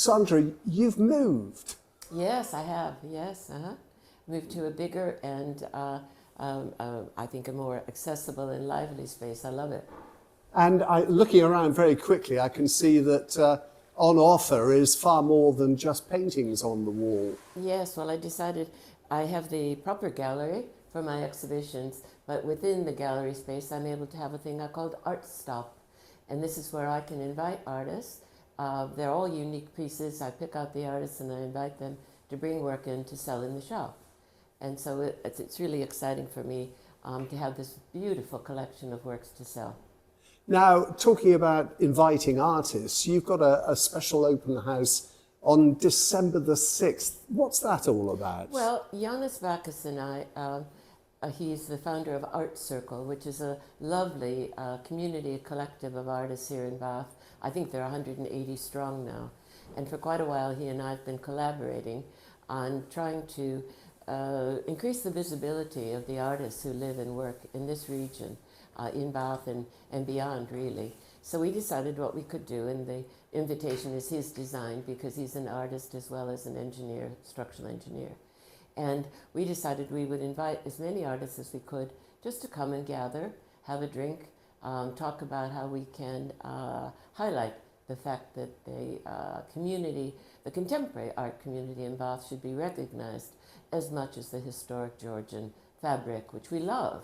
Sandra, you've moved. Yes, I have. Yes, moved to a bigger and I think a more accessible and lively space. I love it. And looking around very quickly, I can see that on offer is far more than just paintings on the wall. Yes, well, I decided I have the proper gallery for my exhibitions, but within the gallery space, I'm able to have a thing I called Art Stop. And this is where I can invite artists. They're all unique pieces. I pick out the artists and I invite them to bring work in to sell in the shop. And so it's really exciting for me to have this beautiful collection of works to sell. Now, talking about inviting artists, you've got a special open house on December the 6th. What's that all about? Well, Iasonas Bakas and I, he's the founder of Art Circle, which is a lovely community collective of artists here in Bath. I think they're 180 strong now. And for quite a while, he and I have been collaborating on trying to increase the visibility of the artists who live and work in this region, in Bath and beyond, really. So we decided what we could do, and the invitation is his design because he's an artist as well as an engineer, structural engineer. And we decided we would invite as many artists as we could just to come and gather, have a drink, talk about how we can highlight the fact that the community, the contemporary art community in Bath should be recognized as much as the historic Georgian fabric, which we love,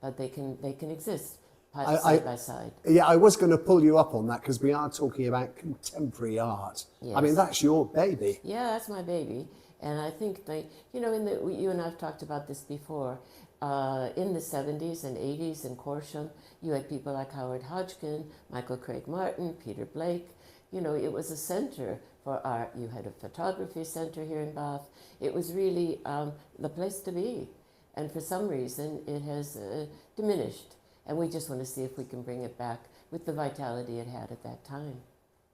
but they can exist side by side. Yeah, I was going to pull you up on that because we are talking about contemporary art. Yes. I mean, that's your baby. Yeah, that's my baby. And I think, you know, you and I have talked about this before. In the 70s and 80s in Corsham, you had people like Howard Hodgkin, Michael Craig Martin, Peter Blake. You know, it was a center for art. You had a photography center here in Bath. It was really the place to be. And for some reason, it has diminished. And we just want to see if we can bring it back with the vitality it had at that time.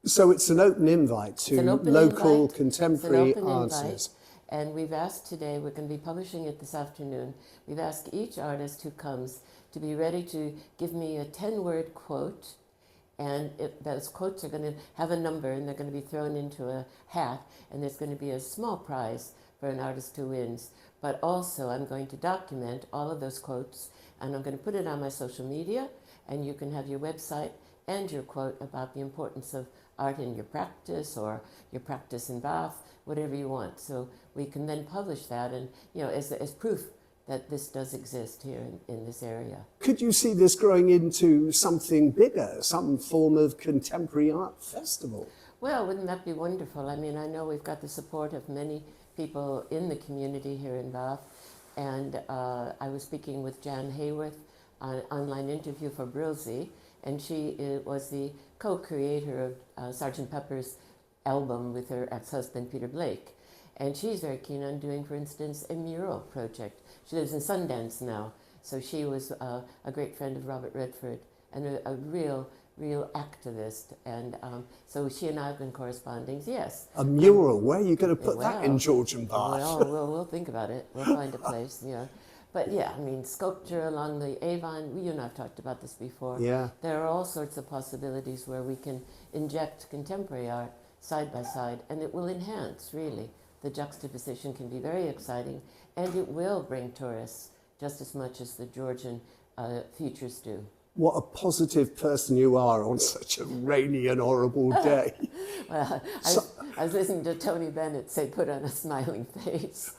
So it's an open invite to local contemporary artists. And we've asked today, we're going to be publishing it this afternoon, we've asked each artist who comes to be ready to give me a 10-word quote, and those quotes are going to have a number and they're going to be thrown into a hat, and there's going to be a small prize for an artist who wins. But also I'm going to document all of those quotes, and I'm going to put it on my social media, and you can have your website and your quote about the importance of art in your practice or your practice in Bath, whatever you want. So we can then publish that, and you know, as proof that this does exist here in this area. Could you see this growing into something bigger, some form of contemporary art festival? Well, wouldn't that be wonderful? I mean, I know we've got the support of many people in the community here in Bath, and I was speaking with Jan Hayworth on an online interview for Brilsey, and she was the co-creator of Sgt. Pepper's album with her ex-husband Peter Blake. And she's very keen on doing, for instance, a mural project. She lives in Sundance now, so she was a great friend of Robert Redford and a real activist. And so she and I have been corresponding, yes. A mural, where are you going to put that in Georgian Bath? Well, we'll think about it. We'll find a place, yeah. But yeah, I mean, sculpture along the Avon, you and I have talked about this before. Yeah. There are all sorts of possibilities where we can inject contemporary art side by side, and it will enhance, really. The juxtaposition can be very exciting, and it will bring tourists just as much as the Georgian features do. What a positive person you are on such a rainy and horrible day. Well, I was listening to Tony Bennett say, put on a smiling face.